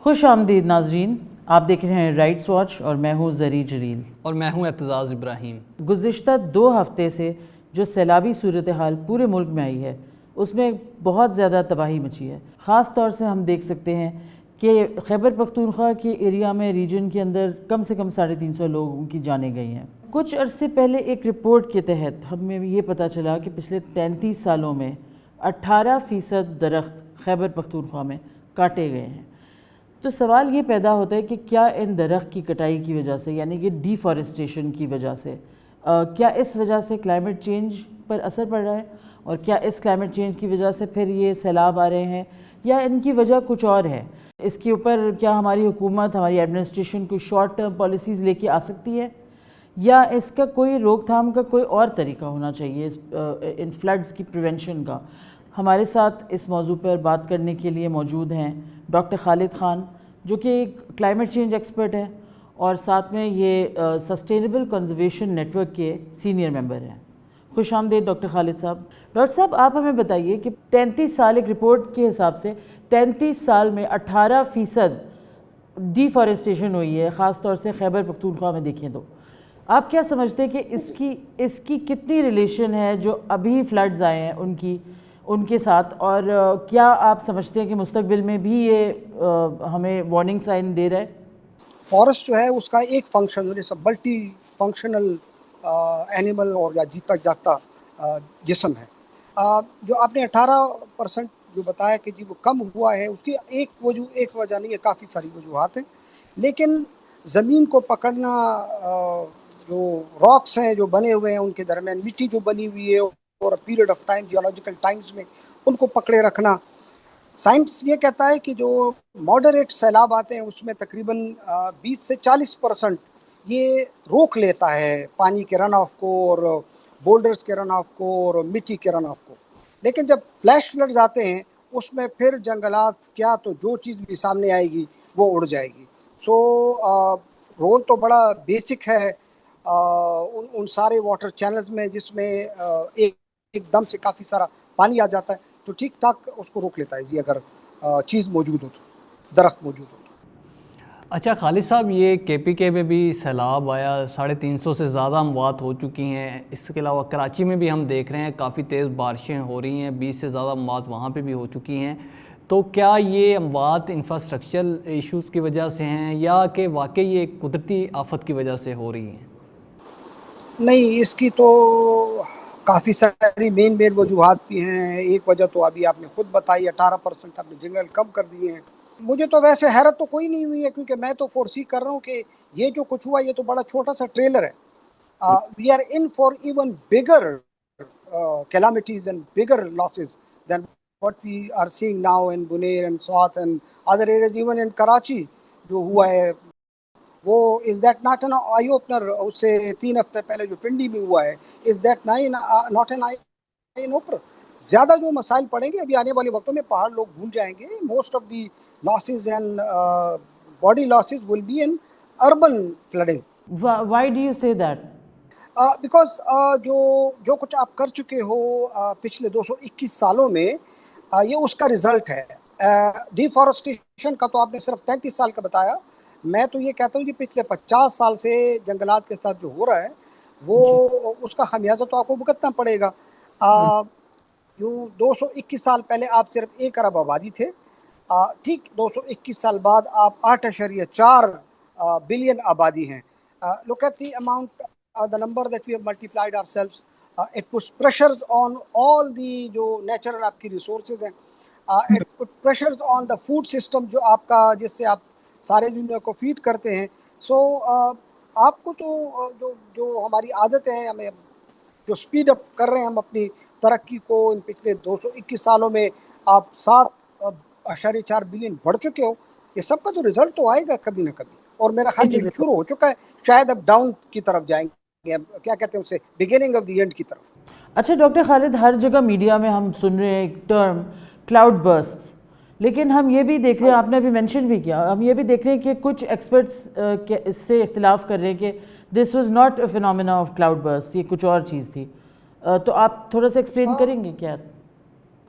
خوش آمدید ناظرین، آپ دیکھ رہے ہیں رائٹس واچ اور میں ہوں زری جلیل اور میں ہوں اعتزاز ابراہیم۔ گزشتہ 2 ہفتے سے جو سیلابی صورتحال پورے ملک میں آئی ہے اس میں بہت زیادہ تباہی مچی ہے۔ خاص طور سے ہم دیکھ سکتے ہیں کہ خیبر پختونخوا کے ایریا میں ریجن کے اندر کم سے کم 350 لوگوں کی جانیں گئی ہیں۔ کچھ عرصے پہلے ایک رپورٹ کے تحت ہمیں یہ پتہ چلا کہ پچھلے 33 سالوں میں 18% درخت خیبر پختونخوا میں کاٹے گئے ہیں۔ تو سوال یہ پیدا ہوتا ہے کہ کیا ان درخت کی کٹائی کی وجہ سے، یعنی کہ ڈیفارسٹیشن کی وجہ سے، کیا اس وجہ سے کلائمیٹ چینج پر اثر پڑ رہا ہے، اور کیا اس کلائمیٹ چینج کی وجہ سے پھر یہ سیلاب آ رہے ہیں، یا ان کی وجہ کچھ اور ہے؟ اس کے اوپر کیا ہماری حکومت، ہماری ایڈمنسٹریشن کوئی شارٹ ٹرم پالیسیز لے کے آ سکتی ہے، یا اس کا کوئی روک تھام کا کوئی اور طریقہ ہونا چاہیے ان فلڈز کی پریونشن کا؟ ہمارے ساتھ اس موضوع پر بات کرنے کے لیے موجود ہیں ڈاکٹر خالد خان، جو کہ ایک کلائمیٹ چینج ایکسپرٹ ہیں اور ساتھ میں یہ سسٹینیبل کنزرویشن نیٹ ورک کے سینئر ممبر ہیں۔ خوش آمدید ڈاکٹر خالد صاحب۔ ڈاکٹر صاحب، آپ ہمیں بتائیے کہ 33 سال، ایک رپورٹ کے حساب سے 33 سال میں 18% ڈیفارسٹیشن ہوئی ہے، خاص طور سے خیبر پختونخوا میں دیکھیں تو آپ کیا سمجھتے ہیں کہ اس کی کتنی ریلیشن ہے جو ابھی فلڈز آئے ہیں ان کے ساتھ، اور کیا آپ سمجھتے ہیں کہ مستقبل میں بھی یہ ہمیں وارننگ سائن دے رہا ہے؟ فارسٹ جو ہے اس کا ایک فنکشن ملٹی فنکشنل اینیمل اور یا جیتا جاتا جسم ہے۔ جو آپ نے 18% جو بتایا کہ جی وہ کم ہوا ہے، اس کی ایک وجہ نہیں ہے، کافی ساری وجوہات ہیں، لیکن زمین کو پکڑنا، جو راکس ہیں جو بنے ہوئے ہیں ان کے درمیان مٹی جو بنی ہوئی ہے اور period of time, geological Times میں ان کو پکڑے رکھنا۔ سائنس یہ کہتا ہے کہ جو ماڈریٹ سیلاب آتے ہیں اس میں تقریباً 20 سے 40% یہ روک لیتا ہے پانی کے رن آف کو، اور بولڈرز کے رن آف کو، اور مٹی کے رن آف کو۔ لیکن جب فلیش فلڈز آتے ہیں اس میں پھر جنگلات کیا، تو جو چیز بھی سامنے آئے گی وہ اڑ جائے گی۔ سو رول تو بڑا بیسک ہے ان سارے واٹر چینلز میں، جس میں ایک دم سے کافی سارا پانی آ جاتا ہے، تو ٹھیک ٹھاک اس کو روک لیتا ہے جی، اگر چیز موجود ہو تو، درخت موجود ہو تو۔ اچھا خالد صاحب، یہ کے پی کے میں بھی سیلاب آیا، 350 سے زیادہ اموات ہو چکی ہیں۔ اس کے علاوہ کراچی میں بھی ہم دیکھ رہے ہیں کافی تیز بارشیں ہو رہی ہیں، 20 سے زیادہ اموات وہاں پہ بھی ہو چکی ہیں۔ تو کیا یہ اموات انفراسٹرکچرل ایشوز کی وجہ سے ہیں، یا کہ واقعی یہ قدرتی آفت کی وجہ سے ہو رہی ہیں؟ نہیں، اس کی تو کافی ساری مین وجوہات بھی ہیں۔ ایک وجہ تو ابھی آپ نے خود بتائی، 18% آپ نے جنگل کم کر دیے ہیں۔ مجھے تو ویسے حیرت تو کوئی نہیں ہوئی ہے، کیونکہ میں تو فورسی کر رہا ہوں کہ یہ جو کچھ ہوا یہ تو بڑا چھوٹا سا ٹریلر ہے۔ We are in for even bigger calamities and bigger losses than what we are seeing now in Bunair and Swat and other areas, even in Karachi جو ہوا ہے وہ is that not an eye opener؟ اس سے 3 ہفتے پہلے جو پنڈی میں ہوا ہے، is that not an eye opener؟ زیادہ جو مسائل پڑیں گے ابھی آنے والے وقتوں میں، پہاڑ لوگ بھول جائیں گے۔ Most of the losses and body losses will be in urban flooding۔ Why do you say that? Because جو کچھ آپ کر چکے ہو پچھلے 221 سالوں میں، یہ اس کا رزلٹ ہے۔ ڈیفارسٹیشن کا تو آپ نے صرف 33 سال کا بتایا، میں تو یہ کہتا ہوں کہ پچھلے 50 سال سے جنگلات کے ساتھ جو ہو رہا ہے وہ اس کا خمیازہ تو آپ کو بھگتنا پڑے گا۔ جو 221 سال پہلے آپ صرف 1 ارب آبادی تھے، ٹھیک 221 سال بعد آپ 8.4 بلین آبادی ہیں۔ Look at the amount, the number that we have multiplied ourselves. It puts pressures on all the جو natural آپ کی resources ہیں۔ It puts pressures on the food system جو آپ کا، جس سے آپ سارے دنیا کو فیڈ کرتے ہیں۔ سو آپ کو تو جو ہماری عادت ہے، ہمیں جو سپیڈ اپ کر رہے ہیں ہم اپنی ترقی کو، ان پچھلے 221 سالوں میں آپ 7.4 بلین بڑھ چکے ہو، یہ سب کا تو رزلٹ تو آئے گا کبھی نہ کبھی، اور میرا خیال یہ شروع ہو چکا ہے، شاید اب ڈاؤن کی طرف جائیں گے، کیا کہتے ہیں اسے، بگننگ آف دی اینڈ کی طرف۔ اچھا ڈاکٹر خالد، ہر جگہ میڈیا میں ہم سن رہے ہیں ایک ٹرم کلاؤڈ برسٹ، لیکن ہم یہ بھی دیکھ رہے ہیں، آپ نے ابھی مینشن بھی کیا، ہم یہ بھی دیکھ رہے ہیں کہ کچھ ایکسپرٹس اس سے اختلاف کر رہے ہیں کہ this was not a phenomena of cloud burst, یہ کچھ اور چیز تھی۔ تو آپ تھوڑا سا ایکسپلین کریں گے کیا؟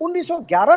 1911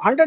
100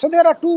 So there are two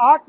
8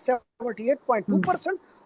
78.2%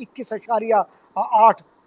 21.8,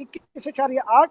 21.8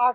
8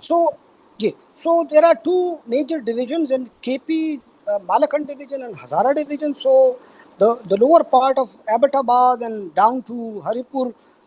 So there are two major divisions in KP, Malakand division and Hazara division. So the lower part of Abbottabad and down to Haripur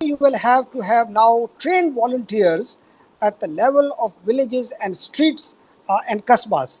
You will have to have now trained volunteers at the level of villages and streets and kasbas,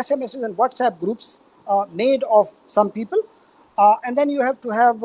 SMSs and WhatsApp groups made of some people, and then you have to have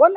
1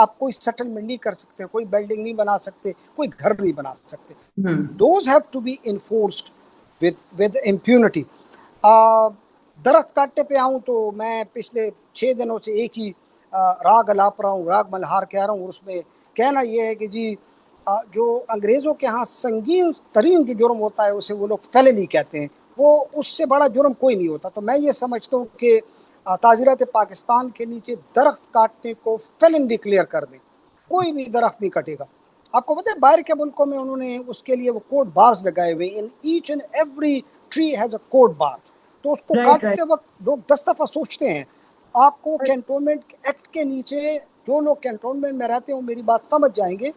آپ کوئی settlement نہیں کر سکتے, کوئی building نہیں بنا سکتے, کوئی گھر نہیں بنا سکتے. Those have to be enforced with impunity. درخت کاٹنے پہ آؤں تو میں پچھلے 6 دنوں سے ایک ہی راگ الاپ رہا ہوں, راگ ملہار کہہ رہا ہوں, اور اس میں کہنا یہ ہے کہ جی جو انگریزوں کے ہاں سنگین ترین جو جرم ہوتا ہے اسے وہ لوگ فیلنی کہتے ہیں, وہ اس سے بڑا جرم کوئی نہیں ہوتا. تو میں یہ سمجھتا ہوں کہ تعزیرات پاکستان کے نیچے درخت کاٹنے کو فیلن ڈکلیئر کر دیں, کوئی بھی درخت نہیں کٹے گا. آپ کو پتہ ہے باہر کے ملکوں میں انہوں نے اس کے لیے وہ کوڈ بارز لگائے ہوئے, and each and every tree has a code bar. تو اس کو کاٹتے وقت لوگ 10 دفعہ سوچتے ہیں. آپ کو کینٹونمنٹ ایکٹ کے نیچے جو لوگ کینٹونمنٹ میں رہتے ہیں میری بات سمجھ جائیں گے,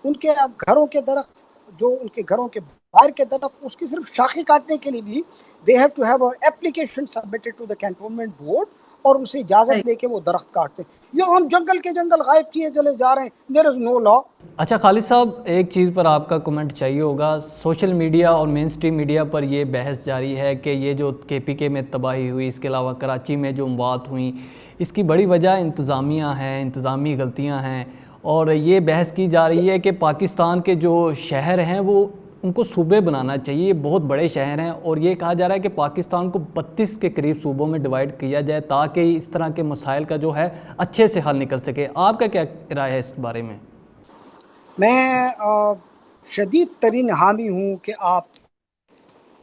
ان کے گھروں کے درخت جو ان کے گھروں کے باہر کے درخت اس کی صرف شاخیں کاٹنے کے لیے بھی they have to have an application submitted to the cantonment board, اور ان سے اجازت لے کے وہ درخت کاٹتے ہیں. یہ ہم جنگل کے جنگل غائب کیے چلے جا رہے ہیں, there is no law. اچھا خالد صاحب, ایک چیز پر آپ کا کمنٹ چاہیے ہوگا. سوشل میڈیا اور مین سٹریم میڈیا پر یہ بحث جاری ہے کہ یہ جو KPK میں تباہی ہوئی, اس کے علاوہ کراچی میں جو اموات ہوئیں, اس کی بڑی وجہ انتظامیہ ہیں, انتظامی غلطیاں ہیں. اور یہ بحث کی جا رہی ہے کہ پاکستان کے جو شہر ہیں وہ ان کو صوبے بنانا چاہیے, یہ بہت بڑے شہر ہیں, اور یہ کہا جا رہا ہے کہ پاکستان کو 32 کے قریب صوبوں میں ڈیوائیڈ کیا جائے تاکہ اس طرح کے مسائل کا جو ہے اچھے سے حل نکل سکے. آپ کا کیا رائے ہے اس بارے میں؟ میں شدید ترین حامی ہوں کہ آپ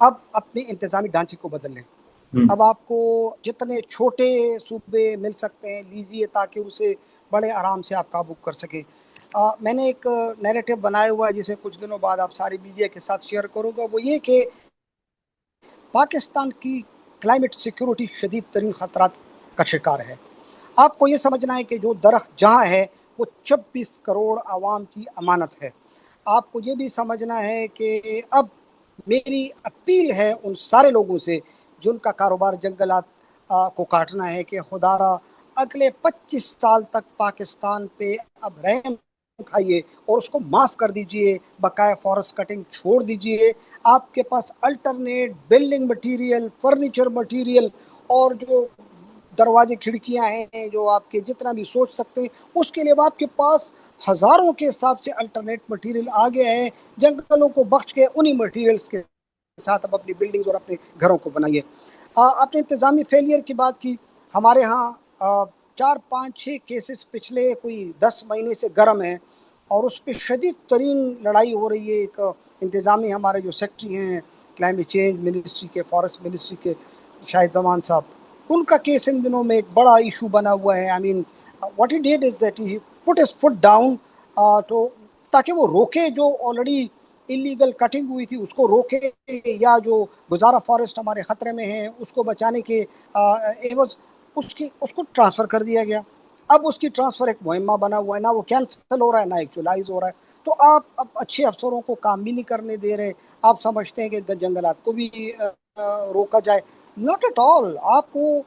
اب اپنے انتظامی ڈھانچے کو بدل لیں. اب آپ کو جتنے چھوٹے صوبے مل سکتے ہیں لیجیے تاکہ اسے بڑے آرام سے آپ قابو کر سکیں. میں نے ایک نیریٹو بنایا ہوا ہے جسے کچھ دنوں بعد آپ ساری میڈیا کے ساتھ شیئر کروں گا. وہ یہ کہ پاکستان کی کلائمیٹ سیکیورٹی شدید ترین خطرات کا شکار ہے. آپ کو یہ سمجھنا ہے کہ جو درخت جہاں ہے وہ 26 کروڑ عوام کی امانت ہے. آپ کو یہ بھی سمجھنا ہے کہ اب میری اپیل ہے ان سارے لوگوں سے جن کا کاروبار جنگلات کو کاٹنا ہے کہ خدا را اگلے 25 سال تک پاکستان پہ اب رحم کھائیے اور اس کو معاف کر دیجئے, بقایا فارسٹ کٹنگ چھوڑ دیجئے. آپ کے پاس alternate building material, furniture material اور جو دروازے کھڑکیاں ہیں جو آپ کے جتنا بھی سوچ سکتے ہیں اس کے لیے آپ کے پاس ہزاروں کے حساب سے الٹرنیٹ مٹیریل آ گیا ہے. جنگلوں کو بخش کے انہی مٹیریلز کے ساتھ اب اپنی بلڈنگز اور اپنے گھروں کو بنائیے. آپ نے انتظامی فیلئر کی بات کی. ہمارے ہاں 4 5 6 کیسز پچھلے کوئی 10 مہینے سے گرم ہیں اور اس پہ شدید ترین لڑائی ہو رہی ہے. ایک انتظامی ہمارے جو سیکٹری ہیں کلائمیٹ چینج منسٹری کے, فارسٹ منسٹری کے, شاہد زمان صاحب, ان کا کیس ان دنوں میں ایک بڑا ایشو بنا ہوا ہے. I mean what he did is that he put his foot down تو تاکہ وہ روکے جو آلریڈی انلیگل کٹنگ ہوئی تھی اس کو روکے, یا جو گزارا فارسٹ ہمارے خطرے میں ہیں اس کو بچانے کے ایوز اس کو ٹرانسفر کر دیا گیا. اب اس کی ٹرانسفر ایک معمہ بنا ہوا ہے, نہ وہ کینسل ہو رہا ہے نہ ایکچولائز ہو رہا ہے. تو آپ اب اچھے افسروں کو کام بھی نہیں کرنے دے رہے. آپ سمجھتے ہیں کہ جنگلات کو بھی روکا جائے. Not at all. آپ کو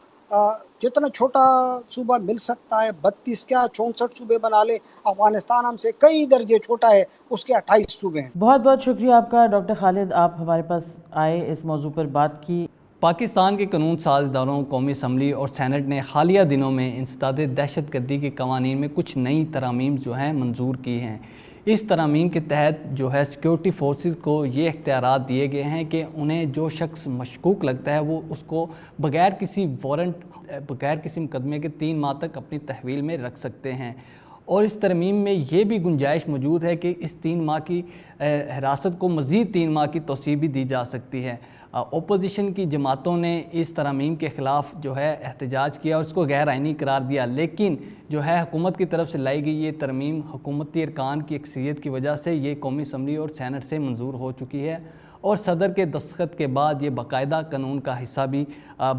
جتنا چھوٹا صوبہ مل سکتا ہے 32 کیا 64 صوبے بنا لے. افغانستان ہم سے کئی درجے چھوٹا ہے, اس کے 28 صوبے ہیں. بہت بہت شکریہ آپ کا ڈاکٹر خالد, آپ ہمارے پاس آئے, اس موضوع پر بات کی. پاکستان کے قانون ساز اداروں, قومی اسمبلی اور سینٹ نے حالیہ دنوں میں انسداد دہشت گردی کے قوانین میں کچھ نئی ترامیم جو ہیں منظور کی ہیں. اس ترامیم کے تحت جو ہے سیکیورٹی فورسز کو یہ اختیارات دیے گئے ہیں کہ انہیں جو شخص مشکوک لگتا ہے وہ اس کو بغیر کسی وارنٹ, بغیر کسی مقدمے کے 3 ماہ تک اپنی تحویل میں رکھ سکتے ہیں. اور اس ترمیم میں یہ بھی گنجائش موجود ہے کہ اس 3 ماہ کی حراست کو مزید 3 ماہ کی توسیع بھی دی جا سکتی ہے. اپوزیشن کی جماعتوں نے اس ترامیم کے خلاف جو ہے احتجاج کیا اور اس کو غیر آئینی قرار دیا, لیکن جو ہے حکومت کی طرف سے لائی گئی یہ ترمیم حکومتی ارکان کی اکثریت کی وجہ سے یہ قومی اسمبلی اور سینٹ سے منظور ہو چکی ہے اور صدر کے دستخط کے بعد یہ باقاعدہ قانون کا حصہ بھی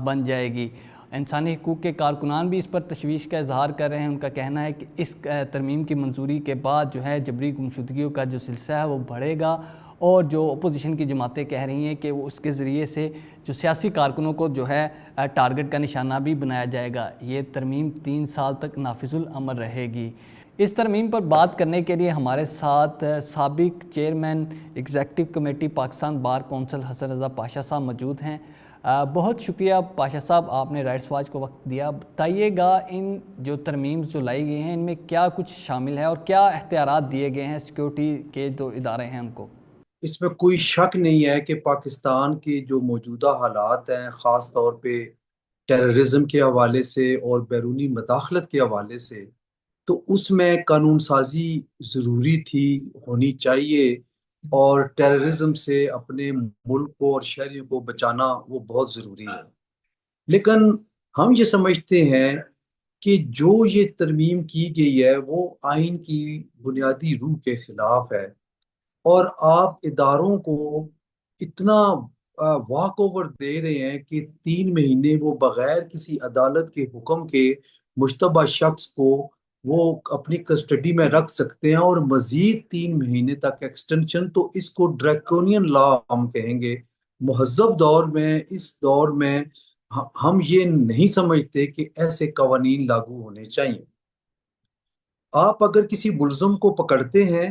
بن جائے گی. انسانی حقوق کے کارکنان بھی اس پر تشویش کا اظہار کر رہے ہیں. ان کا کہنا ہے کہ اس ترمیم کی منظوری کے بعد جو ہے جبری گمشدگیوں کا جو سلسلہ ہے وہ بڑھے گا, اور جو اپوزیشن کی جماعتیں کہہ رہی ہیں کہ وہ اس کے ذریعے سے جو سیاسی کارکنوں کو جو ہے ٹارگٹ کا نشانہ بھی بنایا جائے گا. یہ ترمیم 3 سال تک نافذ العمل رہے گی. اس ترمیم پر بات کرنے کے لیے ہمارے ساتھ سابق chairman executive committee Pakistan bar council Hassan Raza Pasha صاحب موجود ہیں. بہت شکریہ پاشا صاحب، آپ نے رائٹس واچ کو وقت دیا. بتائیے گا ان جو ترمیم جو لائی گئی ہیں ان میں کیا کچھ شامل ہے اور کیا اختیارات دیے گئے ہیں سیکیورٹی کے جو ادارے ہیں ان کو؟ اس میں کوئی شک نہیں ہے کہ پاکستان کے جو موجودہ حالات ہیں، خاص طور پہ ٹیررزم کے حوالے سے اور بیرونی مداخلت کے حوالے سے، تو اس میں قانون سازی ضروری تھی، ہونی چاہیے، اور ٹیررزم سے اپنے ملک کو اور شہریوں کو بچانا وہ بہت ضروری ہے. لیکن ہم یہ سمجھتے ہیں کہ جو یہ ترمیم کی گئی ہے وہ آئین کی بنیادی روح کے خلاف ہے، اور آپ اداروں کو اتنا واک اوور دے رہے ہیں کہ 3 مہینے وہ بغیر کسی عدالت کے حکم کے مشتبہ شخص کو وہ اپنی کسٹڈی میں رکھ سکتے ہیں، اور مزید 3 مہینے تک ایکسٹینشن. تو اس کو ڈریکونین لا ہم کہیں گے. مہذب دور میں، اس دور میں ہم یہ نہیں سمجھتے کہ ایسے قوانین لاگو ہونے چاہیے. آپ اگر کسی ملزم کو پکڑتے ہیں،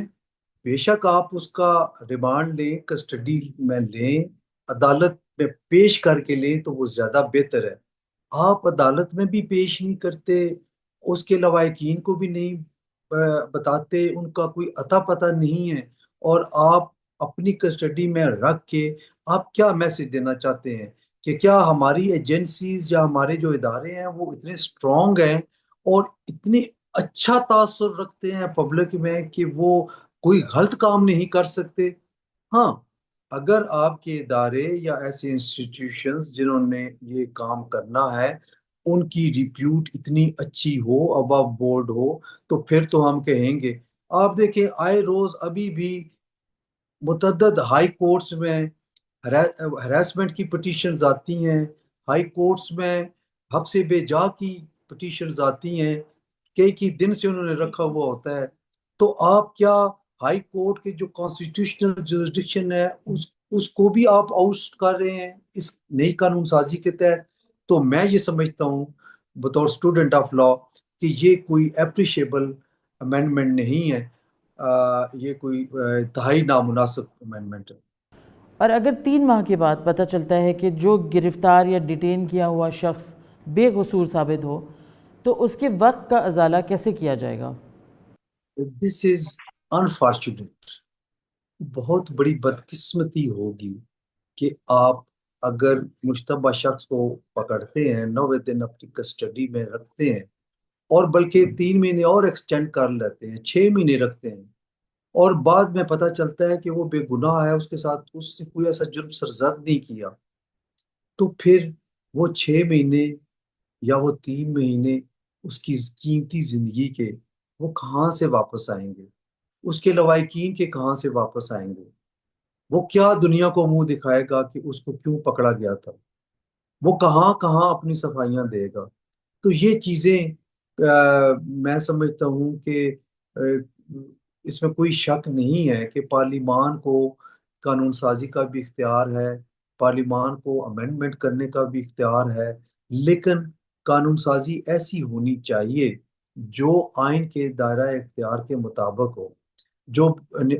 بے شک آپ اس کا ریمانڈ لیں، کسٹڈی میں لیں، عدالت میں پیش کر کے لیں تو وہ زیادہ بہتر ہے. آپ عدالت میں بھی پیش نہیں کرتے، اس کے لواحقین کو بھی نہیں بتاتے، ان کا کوئی عطا پتہ نہیں ہے، اور آپ اپنی کسٹڈی میں رکھ کے آپ کیا میسج دینا چاہتے ہیں؟ کہ کیا ہماری ایجنسیز یا ہمارے جو ادارے ہیں وہ اتنے اسٹرانگ ہیں اور اتنے اچھا تاثر رکھتے ہیں پبلک میں کہ وہ کوئی غلط کام نہیں کر سکتے؟ ہاں، اگر آپ کے ادارے یا ایسے انسٹیٹیوشنز جنہوں نے یہ کام کرنا ہے ان کی ریپیوٹ اتنی اچھی ہو، ابو بورڈ ہو، تو پھر تو ہم کہیں گے. آپ دیکھیں آئے روز ابھی بھی متعدد ہائی کورٹس میں ہراسمنٹ کی پٹیشنز آتی ہیں، ہائی کورٹس میں حبس بے جا کی پٹیشنز آتی ہیں، کئی دن سے انہوں نے رکھا ہوا ہوتا ہے. تو آپ کیا ہائی کورٹ کے جو کانسٹیٹیوشنل جورسڈکشن ہے اس کو بھی آپ آؤٹ کر رہے ہیں اس نئی قانون سازی کے تحت؟ تو میں یہ سمجھتا ہوں بطور اسٹوڈنٹ آف لا کہ یہ کوئی اپریشیبل امینڈمنٹ نہیں ہے، یہ کوئی انتہائی نامناسب امینڈمنٹ ہے. اور اگر 3 ماہ کے بعد پتہ چلتا ہے کہ جو گرفتار یا ڈیٹین کیا ہوا شخص بے قصور ثابت ہو تو اس کے وقت کا ازالہ کیسے کیا جائے گا؟ دس از انفارچونیٹ. بہت بڑی بدقسمتی ہوگی کہ آپ اگر مشتبہ شخص کو پکڑتے ہیں، 90 دن اپنی کسٹڈی میں رکھتے ہیں، اور بلکہ 3 مہینے اور ایکسٹینڈ کر لیتے ہیں، 6 مہینے رکھتے ہیں، اور بعد میں پتہ چلتا ہے کہ وہ بے گناہ ہے، اس کے ساتھ اس نے کوئی ایسا جرم سرزد نہیں کیا، تو پھر وہ 6 مہینے یا وہ 3 مہینے اس کی قیمتی زندگی کے وہ کہاں سے واپس آئیں گے؟ اس کے لواحقین کے کہاں سے واپس آئیں گے؟ وہ کیا دنیا کو منہ دکھائے گا کہ اس کو کیوں پکڑا گیا تھا؟ وہ کہاں کہاں اپنی صفائیاں دے گا؟ تو یہ چیزیں میں سمجھتا ہوں کہ اس میں کوئی شک نہیں ہے کہ پارلیمان کو قانون سازی کا بھی اختیار ہے، پارلیمان کو امینڈمنٹ کرنے کا بھی اختیار ہے، لیکن قانون سازی ایسی ہونی چاہیے جو آئین کے دائرہ اختیار کے مطابق ہو. جو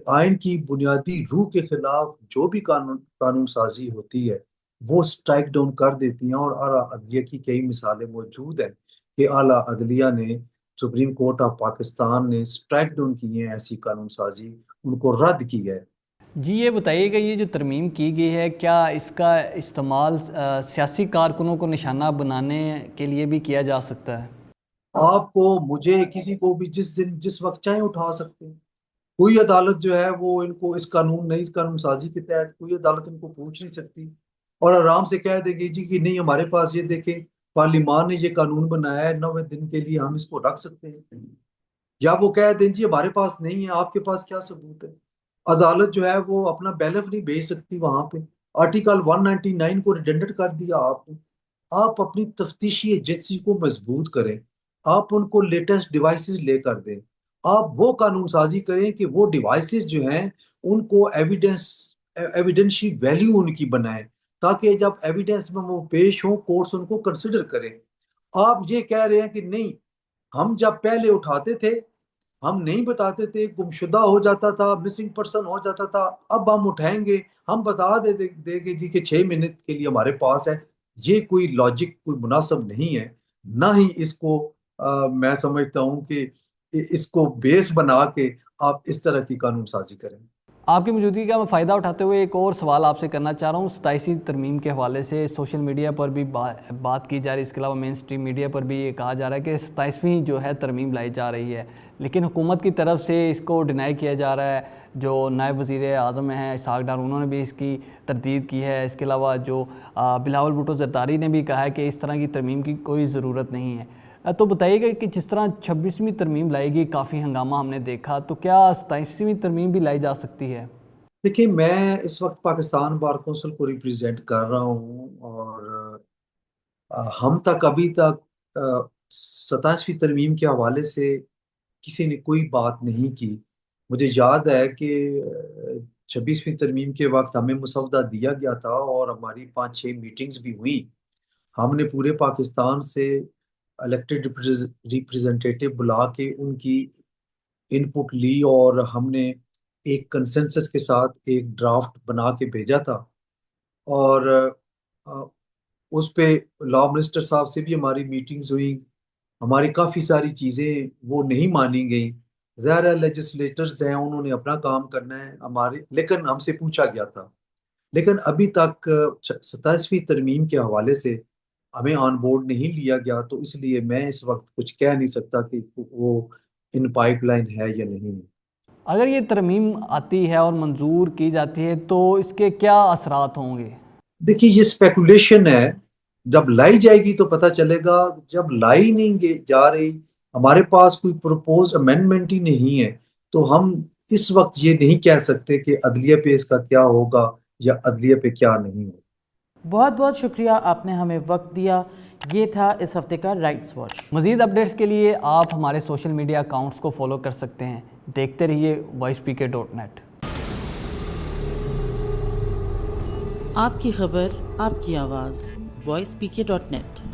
آئین کی بنیادی روح کے خلاف جو بھی قانون سازی ہوتی ہے وہ سٹرائک ڈاؤن کر دیتی ہیں، اور اعلیٰ عدلیہ کی کئی مثالیں موجود ہیں کہ اعلیٰ عدلیہ نے، سپریم کورٹ آف پاکستان نے سٹرائک ڈاؤن کی ہیں ایسی قانون سازی، ان کو رد کی ہے. جی یہ بتائیے گا یہ جو ترمیم کی گئی ہے کیا اس کا استعمال سیاسی کارکنوں کو نشانہ بنانے کے لیے بھی کیا جا سکتا ہے؟ آپ کو، مجھے، کسی کو بھی جس دن جس وقت چاہیں اٹھا سکتے ہیں. کوئی عدالت جو ہے وہ ان کو اس نئی قانون سازی کے تحت کوئی عدالت ان کو پوچھ نہیں سکتی، اور آرام سے کہہ دے گی جی کہ نہیں ہمارے پاس یہ دیکھیں پارلیمان نے یہ قانون بنایا ہے، 90 دن کے لیے ہم اس کو رکھ سکتے ہیں. یا وہ کہہ دیں جی ہمارے پاس نہیں ہے، آپ کے پاس کیا ثبوت ہے؟ عدالت جو ہے وہ اپنا بیلف نہیں بھیج سکتی وہاں پہ. آرٹیکل 199 کو ریڈنڈنٹ کر دیا آپ نے. آپ اپنی تفتیشی ایجنسی کو مضبوط کریں، آپ ان کو لیٹسٹ ڈیوائسز لے کر دیں، آپ وہ قانون سازی کریں کہ وہ ڈیوائسز جو ہیں ان کو ایویڈنشی ویلیو ان کی بنائیں، تاکہ جب ایویڈنس میں وہ پیش ہوں کورٹس ان کو کنسیڈر کریں. آپ یہ کہہ رہے ہیں کہ نہیں، ہم جب پہلے اٹھاتے تھے ہم نہیں بتاتے تھے، گمشدہ ہو جاتا تھا، مسنگ پرسن ہو جاتا تھا، اب ہم اٹھائیں گے، ہم بتا دیں گے جی کہ 6 منٹ کے لیے ہمارے پاس ہے. یہ کوئی لاجک کوئی مناسب نہیں ہے، نہ ہی اس کو میں سمجھتا ہوں کہ اس کو بیس بنا کے آپ اس طرح کی قانون سازی کریں. آپ کی موجودگی کا میں فائدہ اٹھاتے ہوئے ایک اور سوال آپ سے کرنا چاہ رہا ہوں. 27ویں ترمیم کے حوالے سے سوشل میڈیا پر بھی بات کی جا رہی ہے، اس کے علاوہ مین اسٹریم میڈیا پر بھی یہ کہا جا رہا ہے کہ 27ویں جو ہے ترمیم لائی جا رہی ہے، لیکن حکومت کی طرف سے اس کو ڈینائی کیا جا رہا ہے. جو نائب وزیر اعظم ہیں اسحاق ڈار، انہوں نے بھی اس کی تردید کی ہے. اس کے علاوہ جو بلاول بھٹو زرداری نے بھی کہا ہے کہ اس طرح کی ترمیم کی کوئی ضرورت نہیں ہے. تو بتائیے گا کہ جس طرح 26ویں ترمیم لائی گئی، کافی ہنگامہ ہم نے دیکھا، تو کیا 27ویں ترمیم بھی لائی جا سکتی ہے؟ دیکھیے، میں اس وقت پاکستان بار کونسل کو ریپریزینٹ کر رہا ہوں، اور ہم تک ابھی تک 27ویں ترمیم کے حوالے سے کسی نے کوئی بات نہیں کی. مجھے یاد ہے کہ 26ویں ترمیم کے وقت ہمیں مسودہ دیا گیا تھا اور ہماری 5-6 میٹنگز بھی ہوئی. ہم نے پورے پاکستان سے الیکٹڈ ریپریزنٹیٹیو بلا کے ان کی ان پٹ لی، اور ہم نے ایک کنسنسس کے ساتھ ایک ڈرافٹ بنا کے بھیجا تھا. اور اس پہ لا منسٹر صاحب سے بھی ہماری میٹنگز ہوئی. ہماری کافی ساری چیزیں وہ نہیں مانی گئیں. ظاہر ہے لیجسلیٹرز ہیں، انہوں نے اپنا کام کرنا ہے لیکن ہم سے پوچھا گیا تھا. لیکن ابھی تک 27ویں ترمیم کے حوالے سے ہمیں آن بورڈ نہیں لیا گیا، تو اس لیے میں اس وقت کچھ کہہ نہیں سکتا کہ وہ ان پائپ لائن ہے یا نہیں. اگر یہ ترمیم آتی ہے اور منظور کی جاتی ہے تو اس کے کیا اثرات ہوں گے؟ دیکھیے، یہ اسپیکولیشن ہے. جب لائی جائے گی تو پتہ چلے گا. جب لائی نہیں جا رہی، ہمارے پاس کوئی پروپوز امینڈمنٹ ہی نہیں ہے، تو ہم اس وقت یہ نہیں کہہ سکتے کہ عدلیہ پہ اس کا کیا ہوگا یا عدلیہ پہ کیا نہیں ہوگا. بہت بہت شکریہ، آپ نے ہمیں وقت دیا. یہ تھا اس ہفتے کا رائٹس واچ. مزید اپڈیٹس کے لیے آپ ہمارے سوشل میڈیا اکاؤنٹس کو فالو کر سکتے ہیں. دیکھتے رہیے voicepk.net. آپ کی خبر، آپ کی آواز، voicepk.net.